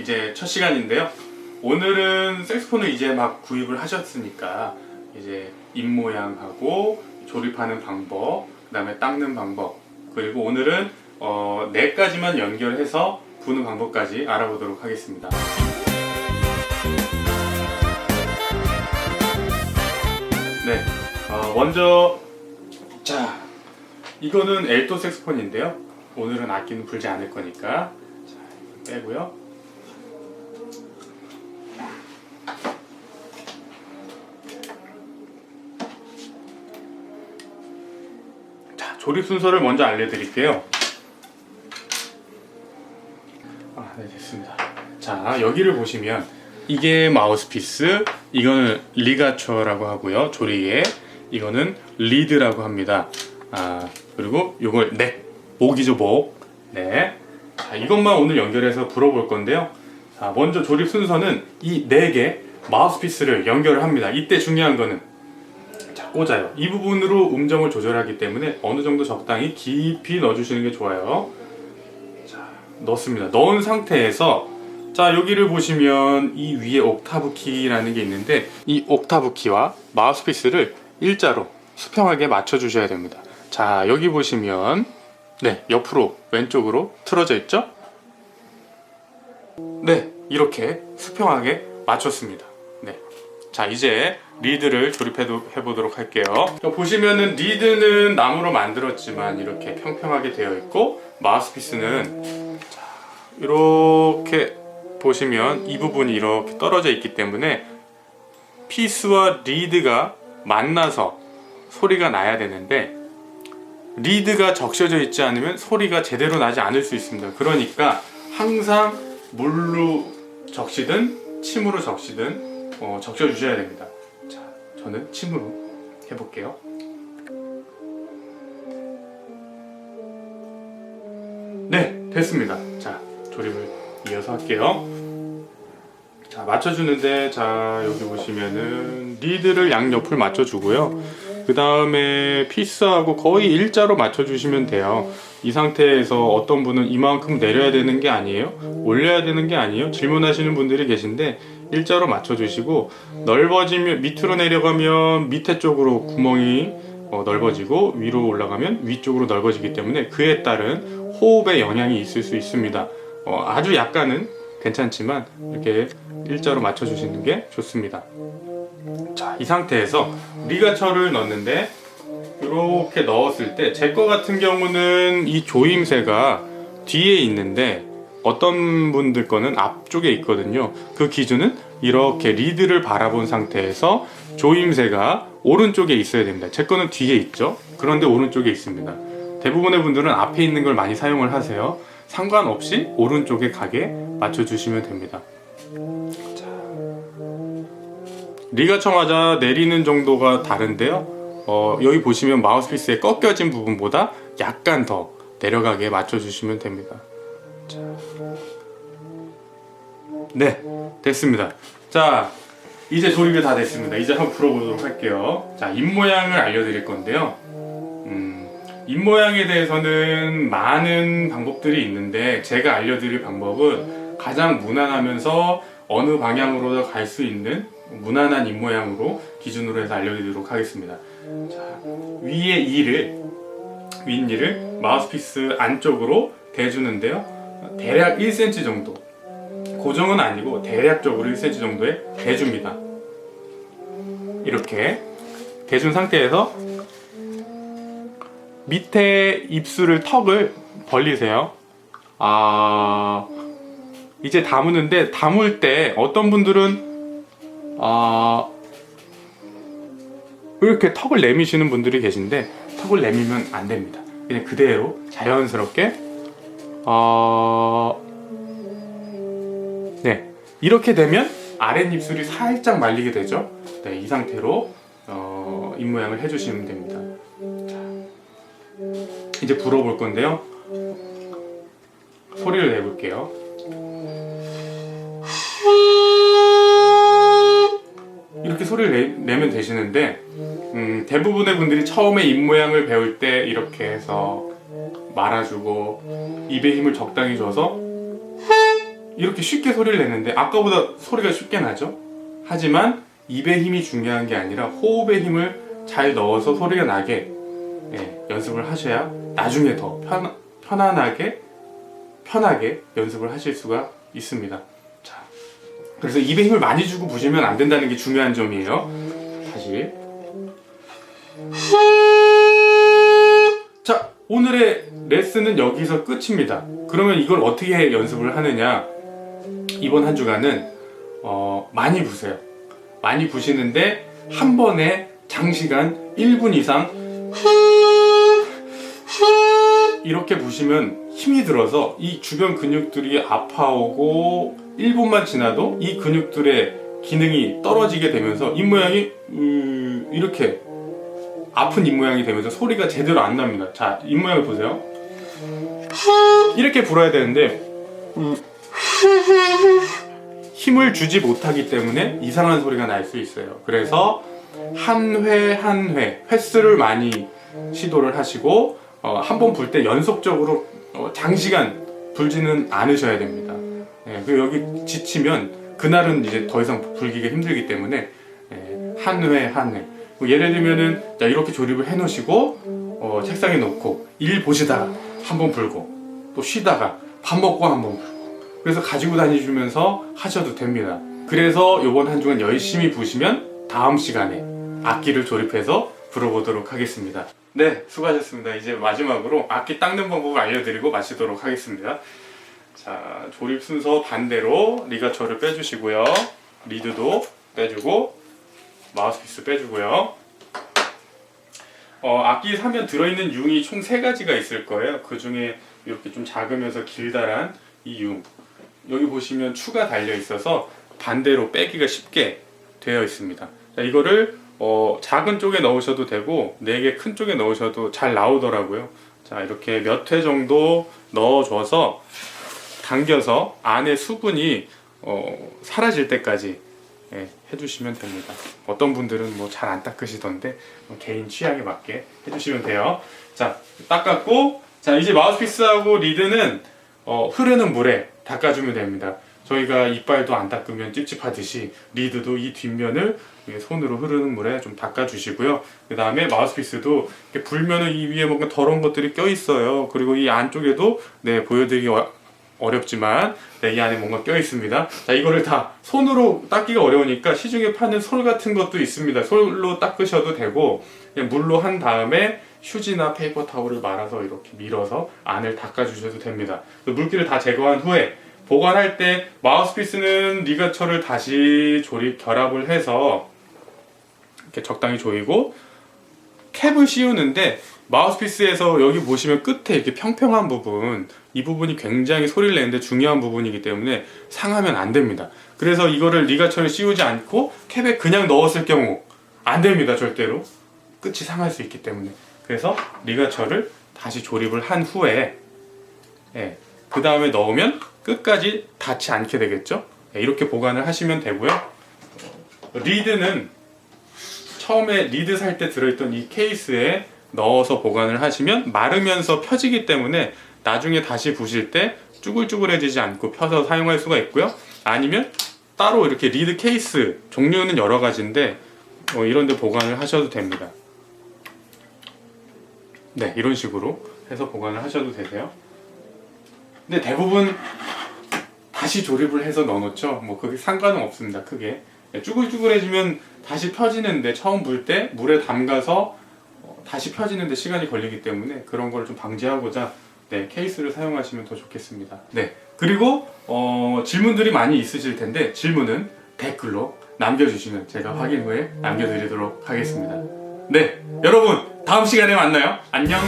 이제 첫 시간인데요. 오늘은 색소폰을 이제 막 구입을 하셨으니까 이제 입모양하고 조립하는 방법, 그 다음에 닦는 방법, 그리고 오늘은 4가지만 연결해서 부는 방법까지 알아보도록 하겠습니다. 네, 먼저 자, 이거는 엘토 색소폰인데요. 오늘은 악기는 불지 않을 거니까 자, 이거 빼고요. 자, 조립 순서를 먼저 알려드릴게요. 네, 됐습니다. 자, 여기를 보시면 이게 마우스피스, 이거는 리가처라고 하고요. 조리개, 이거는 리드라고 합니다. 그리고 요걸 넥, 목이죠, 목. 네. 자, 이것만 오늘 연결해서 불어볼 건데요. 자, 먼저 조립 순서는 이 4개 마우스피스를 연결을 합니다. 이때 중요한 거는 자, 꽂아요. 이 부분으로 음정을 조절하기 때문에 어느 정도 적당히 깊이 넣어주시는 게 좋아요. 자, 넣습니다. 넣은 상태에서 자, 여기를 보시면 이 위에 옥타브 키라는 게 있는데 이 옥타브 키와 마우스피스를 일자로 수평하게 맞춰 주셔야 됩니다. 자, 여기 보시면 네, 옆으로 왼쪽으로 틀어져 있죠? 네, 이렇게 수평하게 맞췄습니다. 네. 자, 이제 리드를 조립해 보도록 할게요. 보시면은 리드는 나무로 만들었지만 이렇게 평평하게 되어 있고, 마우스피스는 자, 이렇게 보시면 이 부분이 이렇게 떨어져 있기 때문에 피스와 리드가 만나서 소리가 나야 되는데 리드가 적셔져 있지 않으면 소리가 제대로 나지 않을 수 있습니다. 그러니까 항상 물로 적시든 침으로 적시든 적셔 주셔야 됩니다. 자, 저는 침으로 해볼게요. 네, 됐습니다. 자, 조립을 이어서 할게요. 자, 맞춰주는데 자, 여기 보시면은 리드를 양옆을 맞춰주고요. 그 다음에 피스하고 거의 일자로 맞춰주시면 돼요. 이 상태에서 어떤 분은 이만큼 내려야 되는 게 아니에요? 올려야 되는 게 아니에요? 질문하시는 분들이 계신데 일자로 맞춰주시고, 넓어지면 밑으로 내려가면 밑에 쪽으로 구멍이 넓어지고 위로 올라가면 위쪽으로 넓어지기 때문에 그에 따른 호흡에 영향이 있을 수 있습니다. 아주 약간은 괜찮지만 이렇게 일자로 맞춰주시는 게 좋습니다. 자, 이 상태에서 리가처를 넣는데 이렇게 넣었을 때 제 거 같은 경우는 이 조임새가 뒤에 있는데 어떤 분들 거는 앞쪽에 있거든요. 그 기준은 이렇게 리드를 바라본 상태에서 조임새가 오른쪽에 있어야 됩니다. 제 거는 뒤에 있죠. 그런데 오른쪽에 있습니다. 대부분의 분들은 앞에 있는 걸 많이 사용을 하세요. 상관없이 오른쪽에 가게 맞춰주시면 됩니다. 자, 리가처마다 내리는 정도가 다른데요. 여기 보시면 마우스피스의 꺾여진 부분보다 약간 더 내려가게 맞춰주시면 됩니다. 자, 네, 됐습니다. 자, 이제 조립이 다 됐습니다. 이제 한번 불어보도록 할게요. 자, 입모양을 알려드릴 건데요. 입모양에 대해서는 많은 방법들이 있는데 제가 알려드릴 방법은 가장 무난하면서 어느 방향으로도 갈 수 있는 무난한 입모양으로 기준으로 해서 알려드리도록 하겠습니다. 자, 윗니를 마우스피스 안쪽으로 대주는데요. 대략 1cm 정도, 고정은 아니고 대략적으로 1cm 정도에 대줍니다. 이렇게 대준 상태에서 밑에 입술을, 턱을 벌리세요. 이제 담으는데, 담을 때 어떤 분들은 이렇게 턱을 내미시는 분들이 계신데 턱을 내미면 안 됩니다. 그냥 그대로 자연스럽게 네, 이렇게 되면 아랫입술이 살짝 말리게 되죠. 네, 이 상태로 입모양을 해주시면 됩니다. 자, 이제 불어볼 건데요. 소리를 내볼게요. 이렇게 소리를 내면 되시는데 대부분의 분들이 처음에 입모양을 배울 때 이렇게 해서 말아주고 입에 힘을 적당히 줘서 이렇게 쉽게 소리를 내는데 아까보다 소리가 쉽게 나죠? 하지만 입의 힘이 중요한 게 아니라 호흡의 힘을 잘 넣어서 소리가 나게 연습을 하셔야 나중에 더 편안하게 편하게 연습을 하실 수가 있습니다. 자, 그래서 입에 힘을 많이 주고 부시면 안 된다는 게 중요한 점이에요. 다시. 자, 오늘의 레슨은 여기서 끝입니다. 그러면 이걸 어떻게 연습을 하느냐? 이번 한 주간은 많이 부세요. 많이 부시는데 한 번에 장시간 1분 이상 이렇게 부시면 힘이 들어서 이 주변 근육들이 아파오고 1분만 지나도 이 근육들의 기능이 떨어지게 되면서 입모양이 이렇게 아픈 입모양이 되면서 소리가 제대로 안 납니다. 자, 입모양을 보세요. 이렇게 불어야 되는데 힘을 주지 못하기 때문에 이상한 소리가 날 수 있어요. 그래서 한 회 한 회 횟수를 많이 시도를 하시고 한 번 불 때 연속적으로 장시간 불지는 않으셔야 됩니다. 그리고 여기 지치면 그날은 이제 더 이상 불기가 힘들기 때문에 한 회 한 회 예를 들면은 자, 이렇게 조립을 해 놓으시고 책상에 놓고 일 보시다가 한 번 불고 또 쉬다가 밥 먹고 한 번 불고 그래서 가지고 다니시면서 하셔도 됩니다. 그래서 요번 한 주간 열심히 부시면 다음 시간에 악기를 조립해서 불어보도록 하겠습니다. 네, 수고하셨습니다. 이제 마지막으로 악기 닦는 방법을 알려드리고 마치도록 하겠습니다. 자, 조립 순서 반대로 리가처를 빼주시고요. 리드도 빼주고 마우스피스 빼주고요. 악기 사면 들어있는 융이 총 3가지가 있을 거예요. 그 중에 이렇게 좀 작으면서 길다란 이 융, 여기 보시면 추가 달려 있어서 반대로 빼기가 쉽게 되어 있습니다. 자, 이거를 작은 쪽에 넣으셔도 되고 4개 큰 쪽에 넣으셔도 잘 나오더라고요. 자, 이렇게 몇 회 정도 넣어줘서 당겨서 안에 수분이 사라질 때까지 해주시면 됩니다. 어떤 분들은 뭐 잘 안 닦으시던데 개인 취향에 맞게 해주시면 돼요. 자, 닦았고, 자, 이제 마우스피스하고 리드는 흐르는 물에 닦아주면 됩니다. 저희가 이빨도 안 닦으면 찝찝하듯이 리드도 이 뒷면을 손으로 흐르는 물에 좀 닦아주시고요. 그 다음에 마우스피스도 이렇게 불면은 이 위에 뭔가 더러운 것들이 껴있어요. 그리고 이 안쪽에도 보여드리기 어렵지만 이 안에 뭔가 껴있습니다. 자, 이거를 다 손으로 닦기가 어려우니까 시중에 파는 솔 같은 것도 있습니다. 솔로 닦으셔도 되고 그냥 물로 한 다음에 휴지나 페이퍼 타올을 말아서 이렇게 밀어서 안을 닦아주셔도 됩니다. 물기를 다 제거한 후에 보관할 때 마우스피스는 리가처를 다시 결합을 해서 이렇게 적당히 조이고 캡을 씌우는데 마우스피스에서 여기 보시면 끝에 이렇게 평평한 부분, 이 부분이 굉장히 소리를 내는데 중요한 부분이기 때문에 상하면 안 됩니다. 그래서 이거를 리가처를 씌우지 않고 캡에 그냥 넣었을 경우 안 됩니다. 절대로 끝이 상할 수 있기 때문에. 그래서 리가처를 다시 조립을 한 후에 그 다음에 넣으면 끝까지 닿지 않게 되겠죠. 이렇게 보관을 하시면 되고요. 리드는 처음에 리드 살 때 들어있던 이 케이스에 넣어서 보관을 하시면 마르면서 펴지기 때문에 나중에 다시 부실 때 쭈글쭈글해지지 않고 펴서 사용할 수가 있고요. 아니면 따로 이렇게 리드 케이스, 종류는 여러 가지인데 이런 데 보관을 하셔도 됩니다. 네, 이런 식으로 해서 보관을 하셔도 되세요. 근데 대부분 다시 조립을 해서 넣어놓죠. 뭐 그게 상관은 없습니다. 크게 쭈글쭈글해지면 다시 펴지는데 처음 불 때 물에 담가서 다시 펴지는데 시간이 걸리기 때문에 그런 걸 좀 방지하고자 케이스를 사용하시면 더 좋겠습니다. 네, 그리고 질문들이 많이 있으실 텐데 질문은 댓글로 남겨주시면 제가 확인 후에 남겨드리도록 하겠습니다. 네, 여러분 다음 시간에 만나요. 안녕.